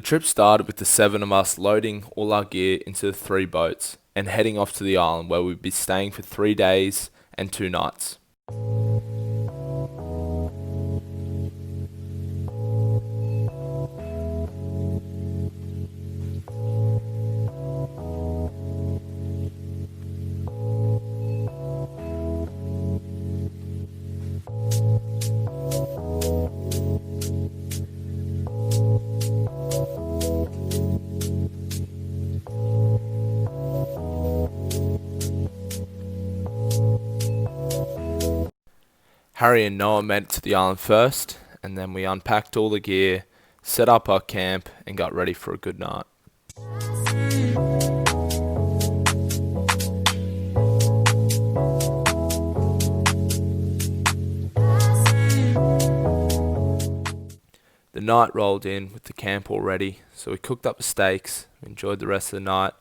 trip started with the 7 of us loading all our gear into the 3 boats and heading off to the island where we'd be staying for 3 days and 2 nights. Harry and Noah made it to the island first, and then we unpacked all the gear, set up our camp, and got ready for a good night. The night rolled in with the camp all ready, so we cooked up the steaks, we enjoyed the rest of the night,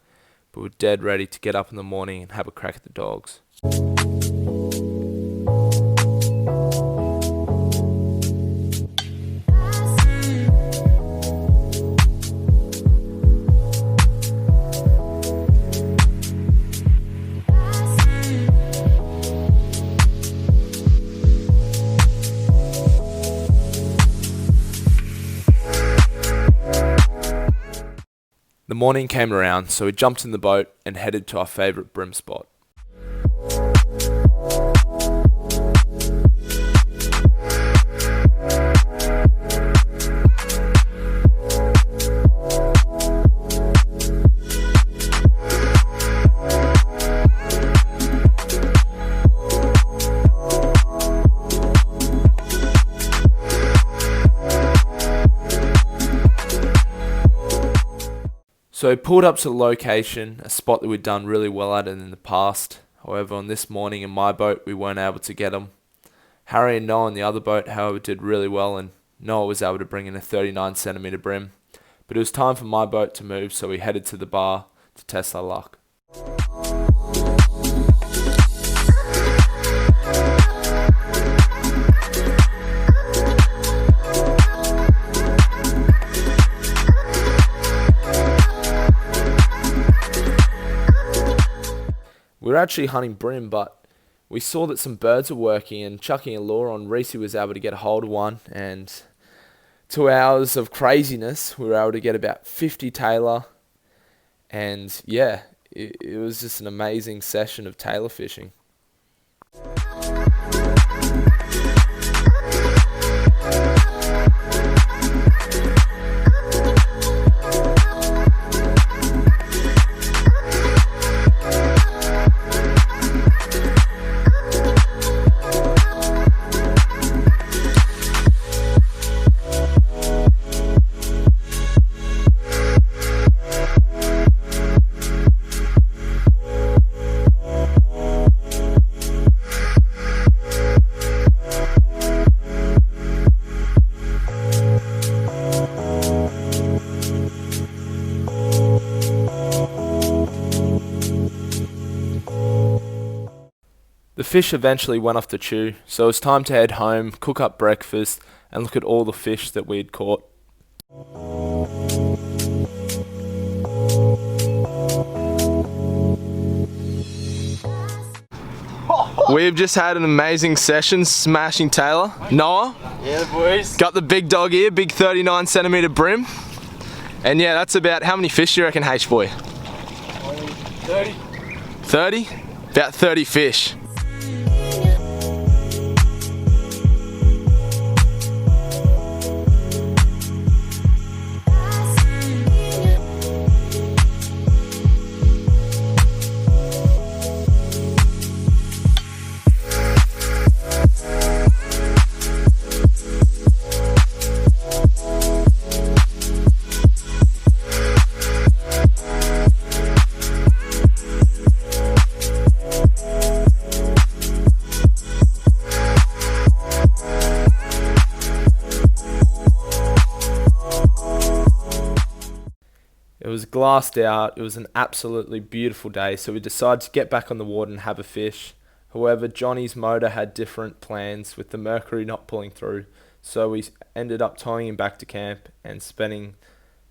but we were dead ready to get up in the morning and have a crack at the dogs. The morning came around, so we jumped in the boat and headed to our favourite bream spot. So we pulled up to the location, a spot that we'd done really well at in the past. However, on this morning in my boat, we weren't able to get them. Harry and Noah in the other boat, however, did really well, and Noah was able to bring in a 39cm bream. But it was time for my boat to move, so we headed to the bar to test our luck. We were actually hunting bream, but we saw that some birds were working, and chucking a lure on, Reese was able to get a hold of one, and 2 hours of craziness, we were able to get about 50 tailor, and yeah, it was just an amazing session of tailor fishing. The fish eventually went off the chew, so it was time to head home, cook up breakfast, and look at all the fish that we had caught. We've just had an amazing session smashing tailor. Noah? Yeah, boys. Got the big dog here, big 39cm bream. And yeah, that's about, how many fish do you reckon, H-boy? 30. 30? About 30 fish. It was glassed out, it was an absolutely beautiful day, so we decided to get back on the water and have a fish. However, Johnny's motor had different plans with the mercury not pulling through, so we ended up towing him back to camp and spending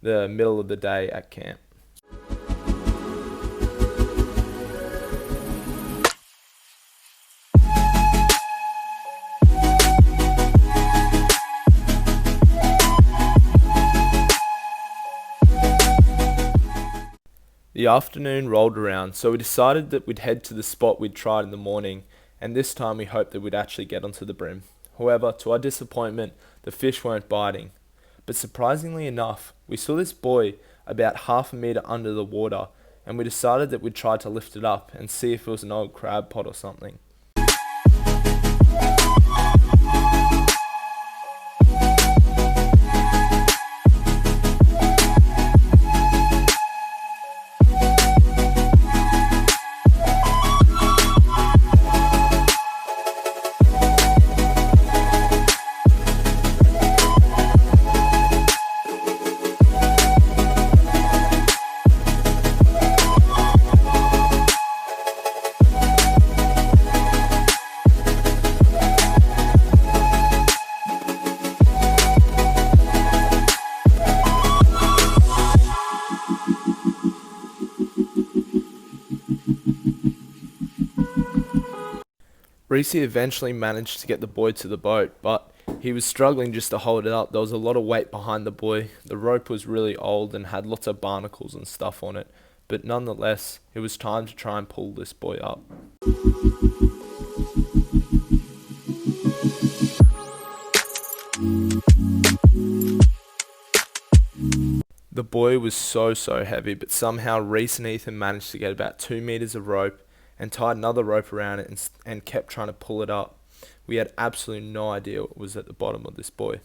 the middle of the day at camp. The afternoon rolled around, so we decided that we'd head to the spot we'd tried in the morning, and this time we hoped that we'd actually get onto the Bream. However, to our disappointment, the fish weren't biting. But surprisingly enough, we saw this buoy about half a metre under the water, and we decided that we'd try to lift it up and see if it was an old crab pot or something. Reese eventually managed to get the buoy to the boat, but he was struggling just to hold it up. There was a lot of weight behind the buoy. The rope was really old and had lots of barnacles and stuff on it, but nonetheless, it was time to try and pull this buoy up. The buoy was so heavy, but somehow Reese and Ethan managed to get about 2 meters of rope and tied another rope around it and kept trying to pull it up. We had absolutely no idea what was at the bottom of this buoy.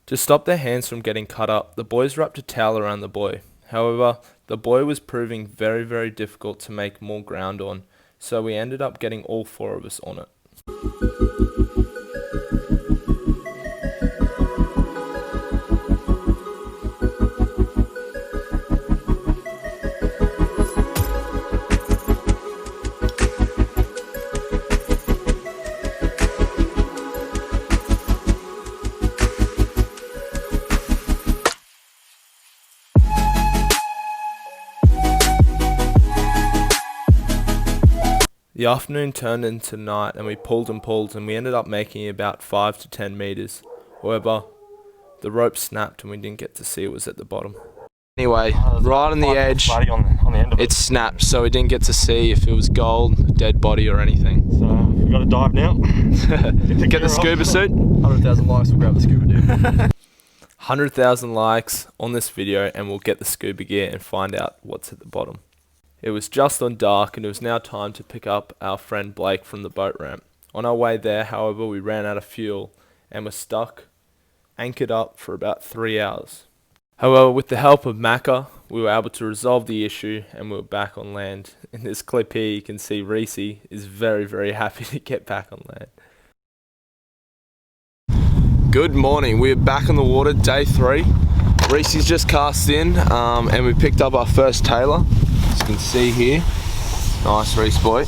To stop their hands from getting cut up, the boys wrapped a towel around the buoy. However, the buoy was proving very difficult to make more ground on, so we ended up getting all 4 of us on it. The afternoon turned into night and we pulled and we ended up making about 5 to 10 meters. However, the rope snapped and we didn't get to see what was at the bottom. Anyway, right on the edge, on the end of it snapped, so we didn't get to see if it was gold, a dead body or anything. So we've got to dive now. Get the scuba suit. 100,000 likes, we'll grab the scuba dude. 100,000 likes on this video and we'll get the scuba gear and find out what's at the bottom. It was just on dark and it was now time to pick up our friend Blake from the boat ramp. On our way there, however, we ran out of fuel and were stuck, anchored up for about 3 hours. However, with the help of Macca, we were able to resolve the issue and we were back on land. In this clip here, you can see Reese is very happy to get back on land. Good morning, we're back on the water, day 3. Reese's just cast in and we picked up our first tailor. As you can see here, nice Reese boy.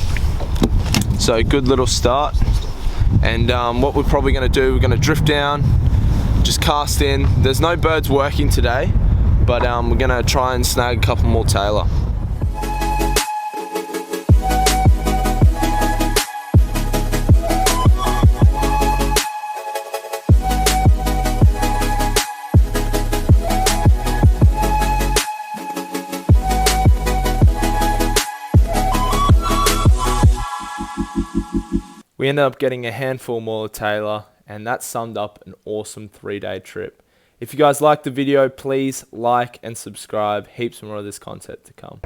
So good little start. And what we're probably going to do, we're going to drift down, just cast in. There's no birds working today, but we're going to try and snag a couple more tailor. We ended up getting a handful more of tailor, and that summed up an awesome 3-day trip. If you guys liked the video, please like and subscribe. Heaps more of this content to come.